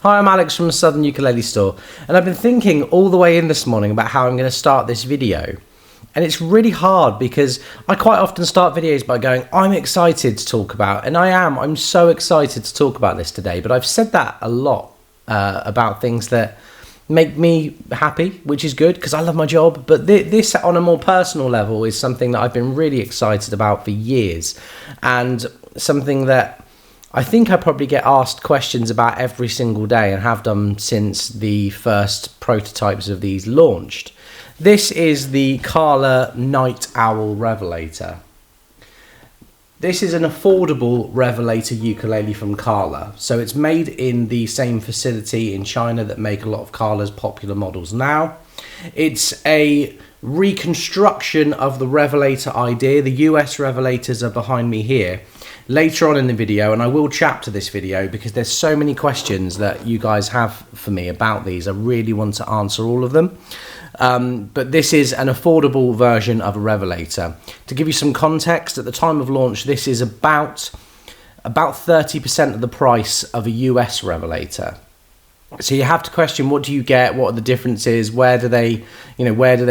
Hi, I'm Alex from the Southern Ukulele Store, and I've been thinking all the way in this morning about how I'm going to start this video. And it's really hard because I quite often start videos by going, I'm excited to talk about, and I'm so excited to talk about this today, but I've said that a lot about things that make me happy, which is good because I love my job, but this on a more personal level is something that I've been really excited about for years, and something that I think I probably get asked questions about every single day and have done since the first prototypes of these launched. This is the Kala Night Owl Revelator. This is an affordable Revelator ukulele from Kala. So it's made in the same facility in China that make a lot of Kala's popular models now. It's a reconstruction of the Revelator idea. The US Revelators are behind me here. Later on in the video, and I will chapter this video because there's so many questions that you guys have for me about these. I really want to answer all of them. But this is an affordable version of a Revelator. To give you some context, at the time of launch, this is about 30% of the price of a US Revelator. So you have to question, what do you get? What are the differences? Where do they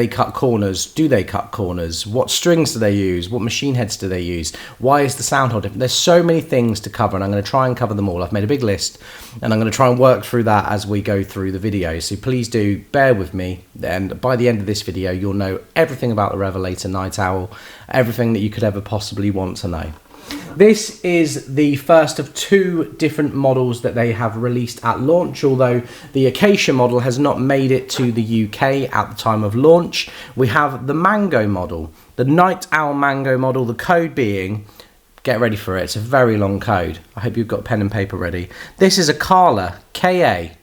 cut corners? Do they cut corners? What strings do they use? What machine heads do they use? Why is the sound hole different? There's so many things to cover, and I'm going to try and cover them all. I've made a big list, and I'm going to try and work through that as we go through the video. So please do bear with me, and by the end of this video, you'll know everything about the Revelator Night Owl, everything that you could ever possibly want to know. This is the first of two different models that they have released at launch, although the Acacia model has not made it to the UK at the time of launch. We have the Mango model, the Night Owl Mango model, the code being, get ready for it, it's a very long code. I hope you've got pen and paper ready. This is a Kala KA-OWL-MNG-TE.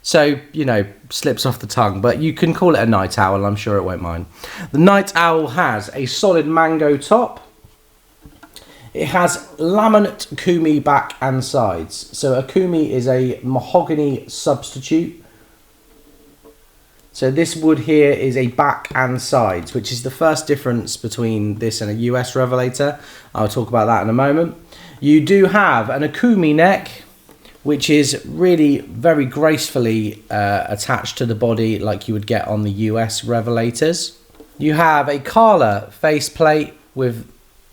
So, slips off the tongue, but you can call it a Night Owl, I'm sure it won't mind. The Night Owl has a solid mango top. It has laminate kumi back and sides. So a kumi is a mahogany substitute. So this wood here is a back and sides, which is the first difference between this and a US Revelator. I'll talk about that in a moment. You do have an Akumi neck, which is really very gracefully attached to the body like you would get on the US Revelators. You have a Kala faceplate with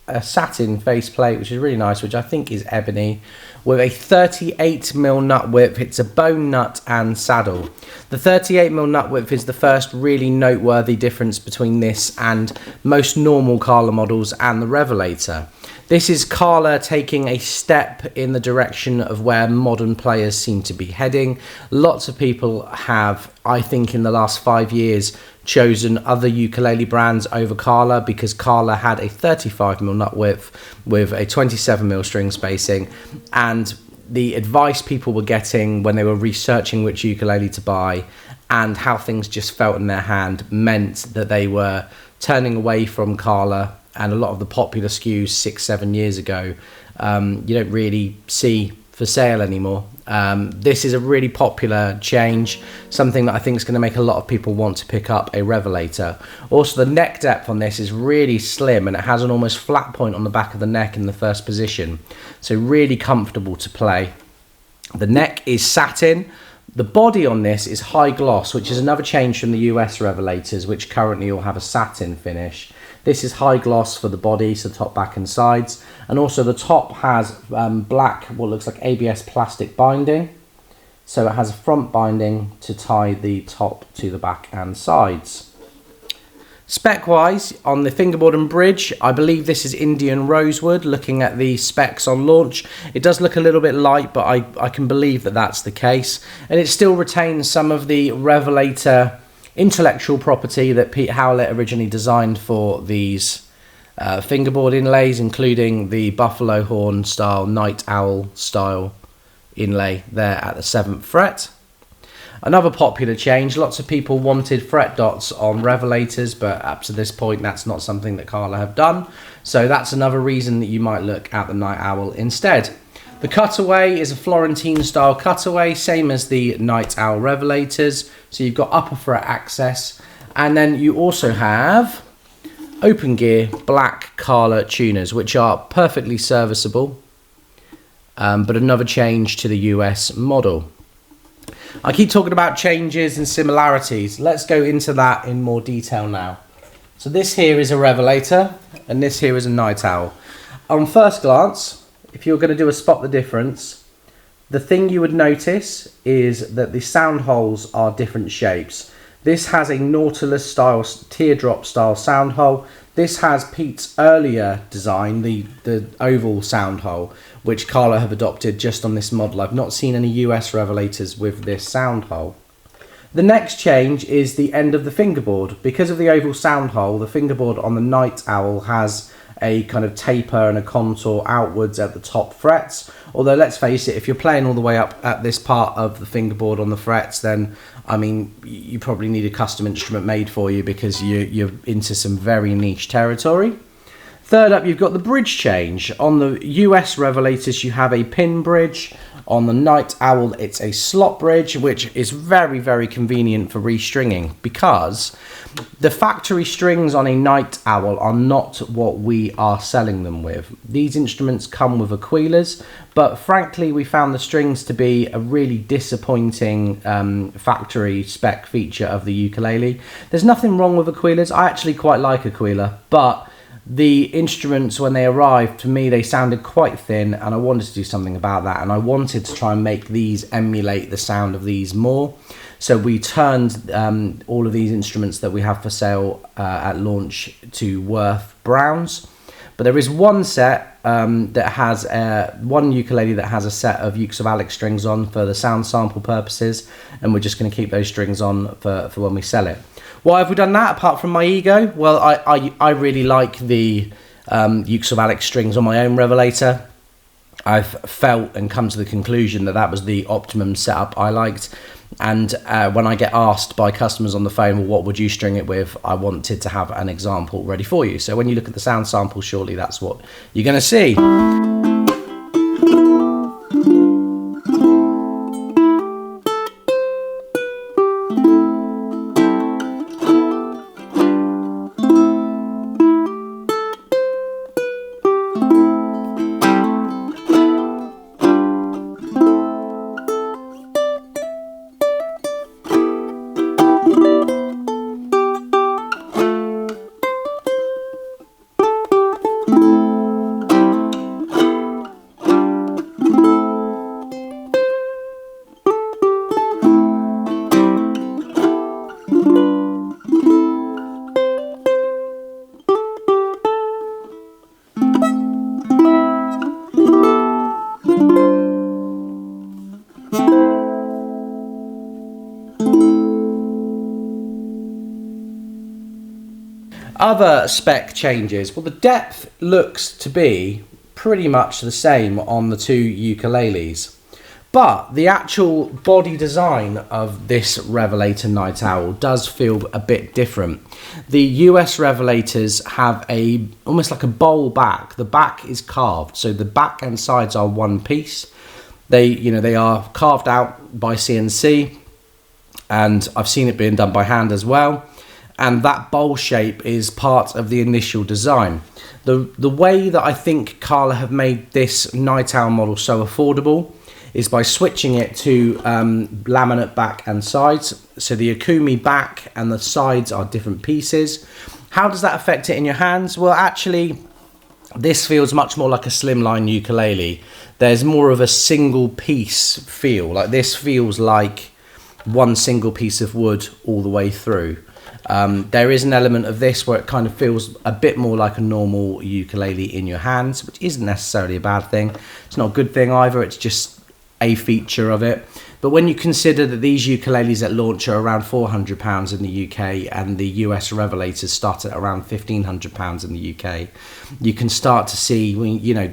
a satin faceplate, which is really nice, which I think is ebony, with a 38mm nut width. It's a bone nut and saddle. The 38mm nut width is the first really noteworthy difference between this and most normal Kala models and the Revelator. This is Kala taking a step in the direction of where modern players seem to be heading. Lots of people have, I think in the last 5 years, chosen other ukulele brands over Kala because Kala had a 35mm nut width with a 27mm string spacing, and the advice people were getting when they were researching which ukulele to buy and how things just felt in their hand meant that they were turning away from Kala. And a lot of the popular SKUs 6-7 years ago, you don't really see for sale anymore. This is a really popular change, something that I think is going to make a lot of people want to pick up a Revelator. Also, the neck depth on this is really slim, and it has an almost flat point on the back of the neck in the first position. So really comfortable to play. The neck is satin. The body on this is high gloss, which is another change from the US Revelators, which currently all have a satin finish. This is high gloss for the body, so top, back and sides. And also the top has black, what looks like ABS plastic binding. So it has a front binding to tie the top to the back and sides. Spec-wise, on the fingerboard and bridge, I believe this is Indian rosewood. Looking at the specs on launch, it does look a little bit light, but I can believe that that's the case. And it still retains some of the Revelator intellectual property that Pete Howlett originally designed for these fingerboard inlays, including the buffalo horn style, night owl style inlay there at the 7th fret. Another popular change, lots of people wanted fret dots on Revelators, but up to this point that's not something that Kala have done. So that's another reason that you might look at the Night Owl instead. The cutaway is a Florentine style cutaway, same as the Night Owl Revelators. So you've got upper fret access, and then you also have open gear black Kala tuners, which are perfectly serviceable, but another change to the US model. I keep talking about changes and similarities. Let's go into that in more detail now. So this here is a Revelator and this here is a Night Owl. On first glance, if you're going to do a spot the difference, the thing you would notice is that the sound holes are different shapes. This has a Nautilus style, teardrop style sound hole. This has Pete's earlier design, the oval sound hole, which Kala have adopted just on this model. I've not seen any US Revelators with this sound hole. The next change is the end of the fingerboard. Because of the oval sound hole, the fingerboard on the Night Owl has a kind of taper and a contour outwards at the top frets. Although let's face it, if you're playing all the way up at this part of the fingerboard on the frets, then I mean you probably need a custom instrument made for you, because you're into some very niche territory. Third up, you've got the bridge change. On the US Revelators, you have a pin bridge. On the Night Owl, it's a slot bridge, which is very, very convenient for restringing, because the factory strings on a Night Owl are not what we are selling them with. These instruments come with Ukulele, but frankly, we found the strings to be a really disappointing factory spec feature of the ukulele. There's nothing wrong with Ukuleles. I actually quite like ukulele, but the instruments, when they arrived, to me, they sounded quite thin, and I wanted to do something about that, and I wanted to try and make these emulate the sound of these more. So we turned all of these instruments that we have for sale at launch to Worth Browns. But there is one set that has one ukulele that has a set of Ukes of Alex strings on for the sound sample purposes, and we're just going to keep those strings on for when we sell it. Why have we done that, apart from my ego? Well, I really like the Ukes of Alex strings on my own Revelator. I've felt and come to the conclusion that that was the optimum setup I liked. And when I get asked by customers on the phone, well, what would you string it with? I wanted to have an example ready for you. So when you look at the sound sample shortly, that's what you're going to see. Other spec changes, well, the depth looks to be pretty much the same on the two ukuleles, but the actual body design of this Revelator Night Owl does feel a bit different. The US Revelators have almost like a bowl back. The back is carved, so the back and sides are one piece. They are carved out by CNC, and I've seen it being done by hand as well. And that bowl shape is part of the initial design. The way that I think Kala have made this Night Owl model so affordable is by switching it to laminate back and sides. So the Akumi back and the sides are different pieces. How does that affect it in your hands? Well, actually, this feels much more like a slimline ukulele. There's more of a single piece feel. Like this feels like one single piece of wood all the way through. There is an element of this where it kind of feels a bit more like a normal ukulele in your hands, which isn't necessarily a bad thing. It's not a good thing either, it's just a feature of it. But when you consider that these ukuleles at launch are around £400 in the UK and the US Revelators start at around £1,500 in the UK, you can start to see,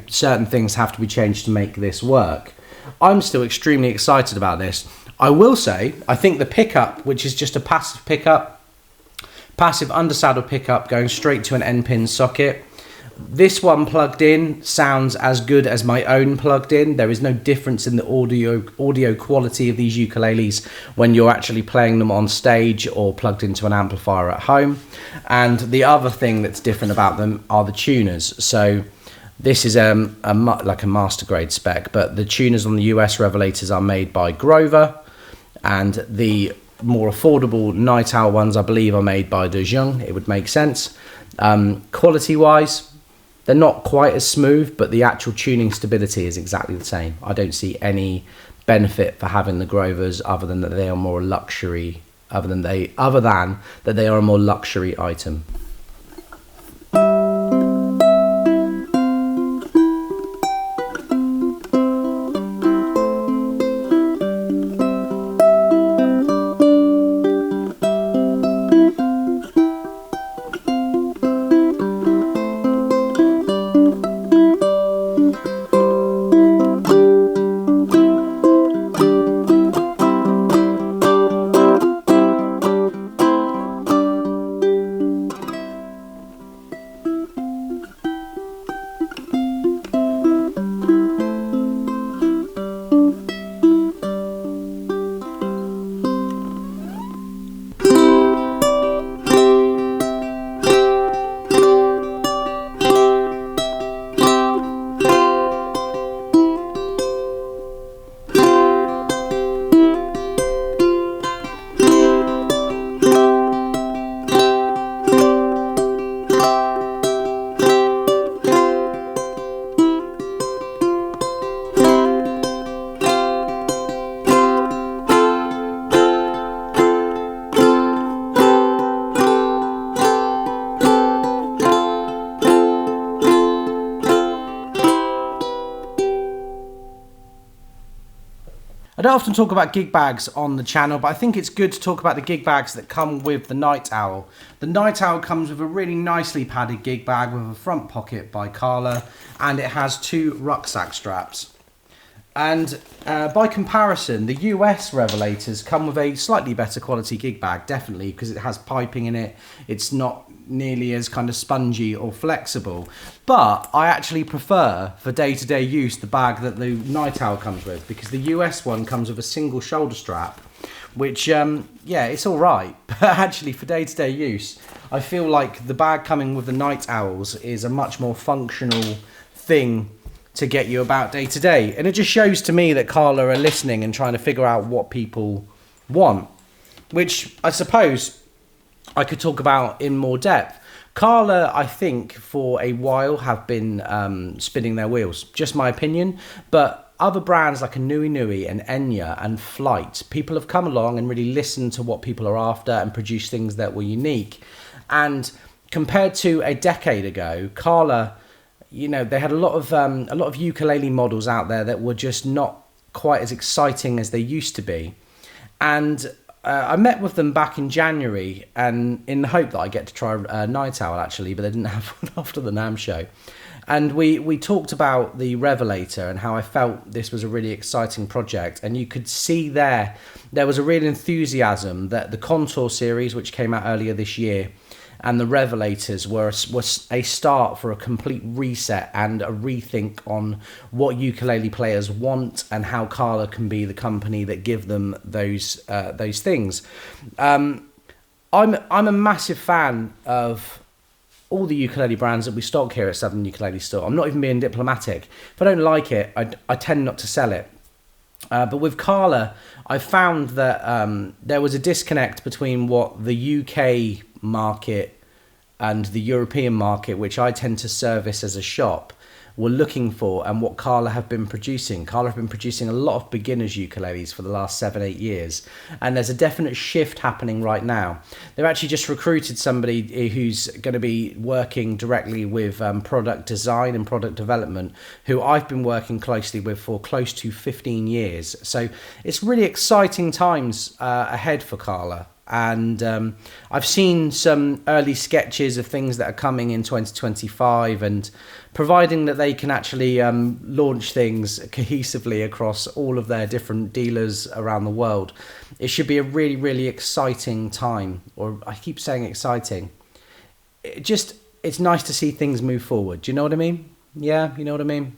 certain things have to be changed to make this work. I'm still extremely excited about this. I will say, I think the pickup, which is just a passive pickup, passive undersaddle pickup going straight to an N-pin socket, This one plugged in sounds as good as my own plugged in. There is no difference in the audio quality of these ukuleles when you're actually playing them on stage or plugged into an amplifier at home. And the other thing that's different about them are the tuners. So this is like a master grade spec, but the tuners on the US Revelators are made by Grover, and the more affordable Night Owl ones, I believe, are made by De Jong. It would make sense. Quality wise, they're not quite as smooth, but the actual tuning stability is exactly the same. I don't see any benefit for having the Grovers other than that they are more luxury, other than that they are a more luxury item. I don't often talk about gig bags on the channel, but I think it's good to talk about the gig bags that come with the Night Owl. The Night Owl comes with a really nicely padded gig bag with a front pocket by Kala, and it has 2 rucksack straps. And by comparison, the US Revelators come with a slightly better quality gig bag, definitely, because it has piping in it. It's not nearly as kind of spongy or flexible. But I actually prefer, for day-to-day use, the bag that the Night Owl comes with, because the US one comes with a single shoulder strap, which, yeah, it's all right. But actually, for day-to-day use, I feel like the bag coming with the Night Owls is a much more functional thing to get you about day to day. And it just shows to me that Kala are listening and trying to figure out what people want, which I suppose I could talk about in more depth. Kala, I think, for a while have been spinning their wheels, just my opinion, but other brands like a Nui Nui and Enya and Flight, people have come along and really listened to what people are after and produced things that were unique. And compared to a decade ago, Kala, you know, they had a lot of ukulele models out there that were just not quite as exciting as they used to be. And I met with them back in January, and in the hope that I get to try Night Owl actually, but they didn't have one after the NAMM show. And we talked about the Revelator and how I felt this was a really exciting project. And you could see there was a real enthusiasm that the Contour series, which came out earlier this year, and the Revelators were a start for a complete reset and a rethink on what ukulele players want and how Kala can be the company that give them those things. I'm a massive fan of all the ukulele brands that we stock here at Southern Ukulele Store. I'm not even being diplomatic. If I don't like it, I tend not to sell it. But with Kala, I found that there was a disconnect between what the UK market and the European market, which I tend to service as a shop, were looking for, and what Kala have been producing. Kala have been producing a lot of beginners ukuleles for the last 7-8 years, and there's a definite shift happening right now. They've actually just recruited somebody who's going to be working directly with product design and product development, who I've been working closely with for close to 15 years. So it's really exciting times ahead for Kala. And I've seen some early sketches of things that are coming in 2025, and providing that they can actually launch things cohesively across all of their different dealers around the world, it should be a really, really exciting time. Or I keep saying exciting. it's nice to see things move forward. Do you know what I mean? Yeah, you know what I mean?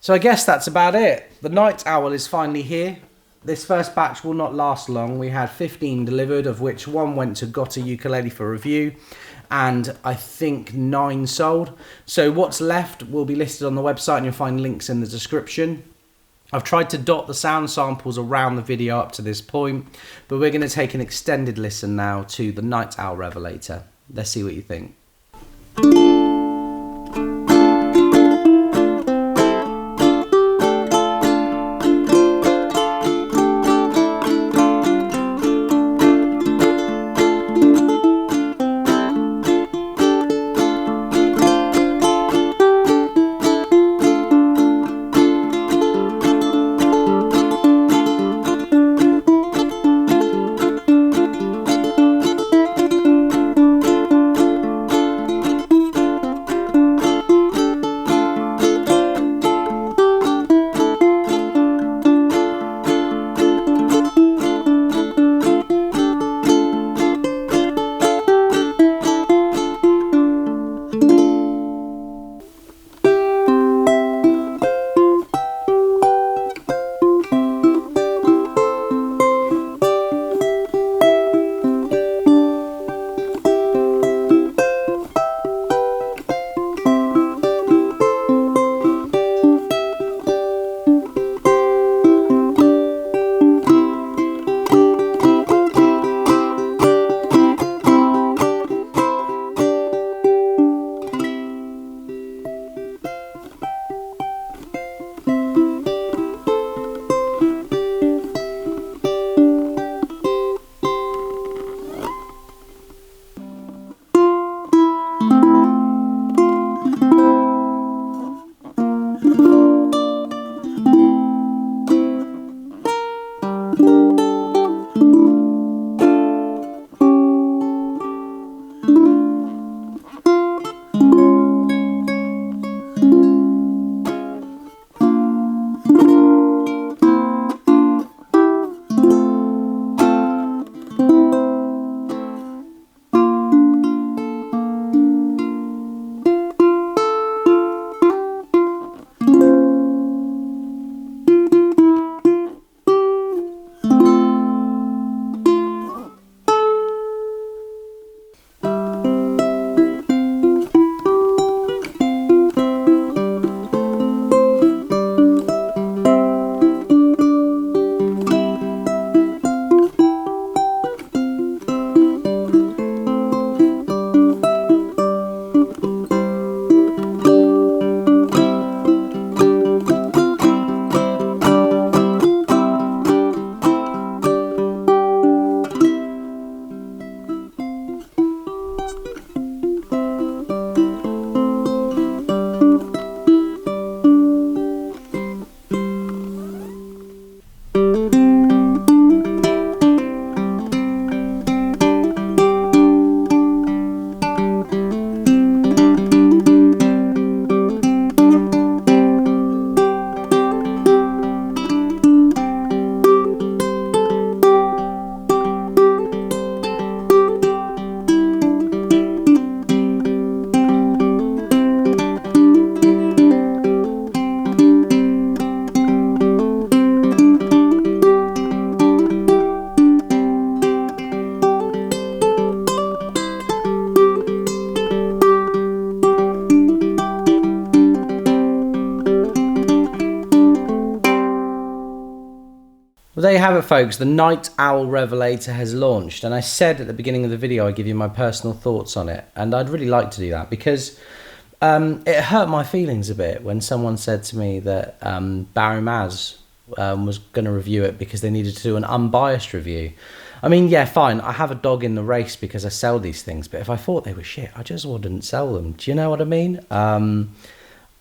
So I guess that's about it. The Night Owl is finally here. This first batch will not last long. We had 15 delivered, of which 1 went to Kala Ukulele for review, and I think 9 sold. So what's left will be listed on the website, and you'll find links in the description. I've tried to dot the sound samples around the video up to this point, but we're going to take an extended listen now to the Night Owl Revelator. Let's see what you think. Well, there you have it, folks. The Night Owl Revelator has launched, and I said at the beginning of the video I'd give you my personal thoughts on it, and I'd really like to do that because it hurt my feelings a bit when someone said to me that Barry Maz was going to review it because they needed to do an unbiased review. I mean, yeah, fine, I have a dog in the race because I sell these things, but if I thought they were shit, I just wouldn't sell them. Do you know what I mean?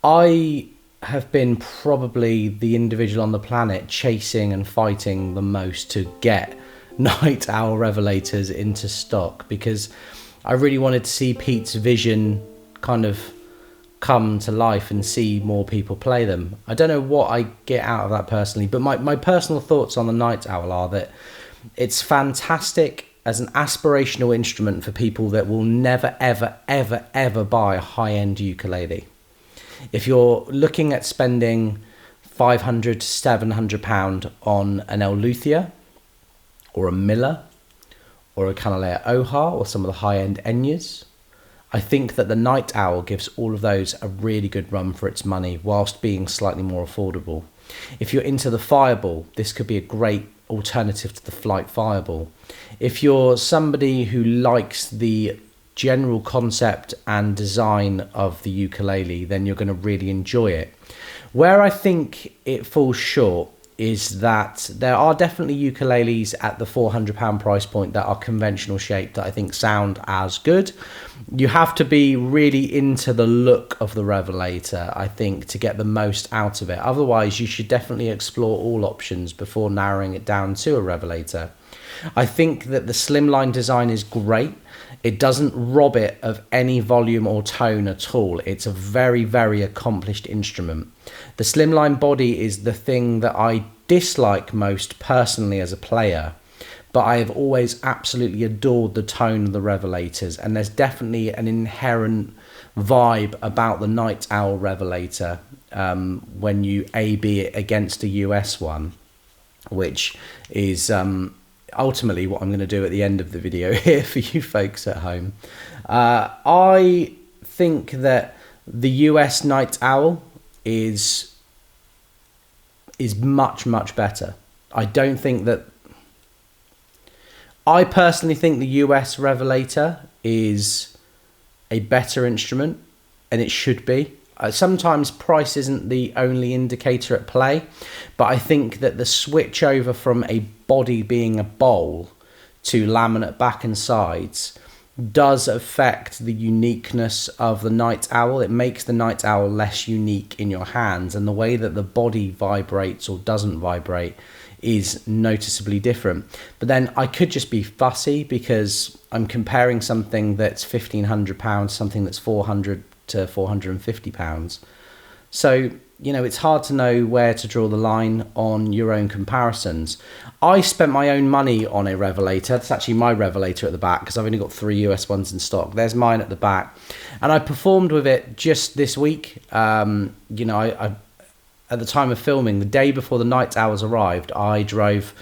I have been probably the individual on the planet chasing and fighting the most to get Night Owl Revelators into stock because I really wanted to see Pete's vision kind of come to life and see more people play them. I don't know what I get out of that personally, but my personal thoughts on the Night Owl are that it's fantastic as an aspirational instrument for people that will never, ever, ever, ever buy a high-end ukulele. If you're looking at spending £500 to £700 on an El Luthia or a Miller or a Kala Revelator or some of the high-end Enyas, I think that the Night Owl gives all of those a really good run for its money whilst being slightly more affordable. If you're into the Fireball, this could be a great alternative to the Flight Fireball. If you're somebody who likes the general concept and design of the ukulele, then you're going to really enjoy it. Where I think it falls short is that there are definitely ukuleles at the £400 price point that are conventional shaped that I think sound as good. You have to be really into the look of the Revelator, I think, to get the most out of it. Otherwise, you should definitely explore all options before narrowing it down to a Revelator. I think that the slimline design is great. It doesn't rob it of any volume or tone at all. It's a very, very accomplished instrument. The slimline body is the thing that I dislike most personally as a player, but I have always absolutely adored the tone of the Revelators, and there's definitely an inherent vibe about the Night Owl Revelator when you A/B it against a US one, which is ultimately what I'm going to do at the end of the video here for you folks at home. I think that the US Night Owl is much, much better. I personally think the US Revelator is a better instrument, and it should be. Sometimes price isn't the only indicator at play, but I think that the switch over from a body being a bowl to laminate back and sides does affect the uniqueness of the Night Owl. It makes the Night Owl less unique in your hands, and the way that the body vibrates or doesn't vibrate is noticeably different. But then I could just be fussy because I'm comparing something that's £1,500, something that's £400 to £450. So, you know, it's hard to know where to draw the line on your own comparisons. I spent my own money on a Revelator. That's actually my Revelator at the back because I've only got 3 US ones in stock. There's mine at the back. And I performed with it just this week. You know, I at the time of filming, the day before the Night Owls arrived, I drove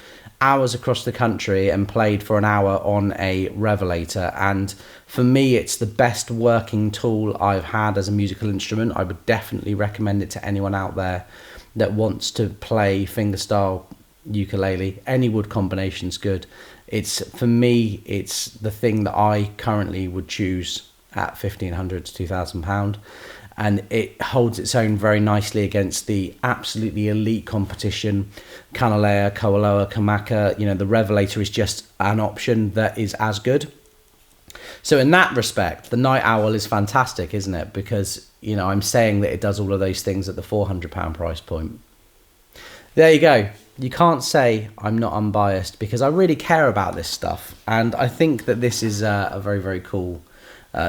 hours across the country and played for an hour on a Revelator, and for me it's the best working tool I've had as a musical instrument. I would definitely recommend it to anyone out there that wants to play fingerstyle ukulele. Any wood combination's good. For me it's the thing that I currently would choose at £1,500 to £2,000, and it holds its own very nicely against the absolutely elite competition, Kanalea, Koaloa, Kamaka. You know, the Revelator is just an option that is as good. So in that respect, the Night Owl is fantastic, isn't it? Because, you know, I'm saying that it does all of those things at the £400 price point. There you go. You can't say I'm not unbiased because I really care about this stuff. And I think that this is a very, very cool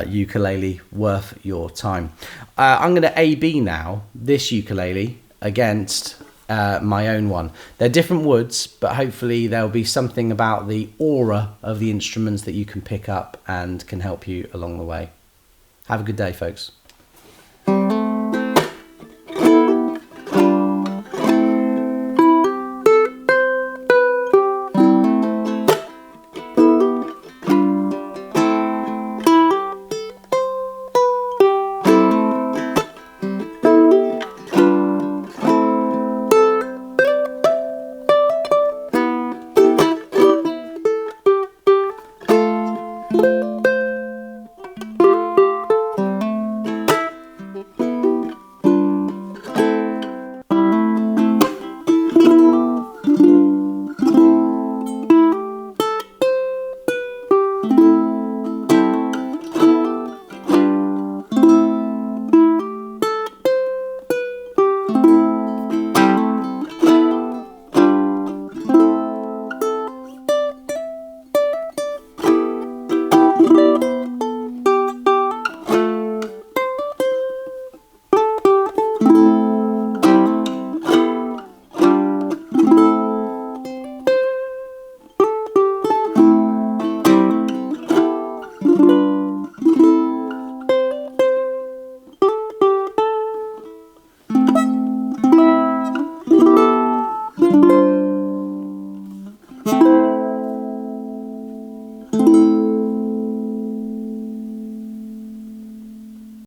ukulele worth your time. I'm going to A/B now this ukulele against my own one. They're different woods, but hopefully there'll be something about the aura of the instruments that you can pick up and can help you along the way. Have a good day, folks.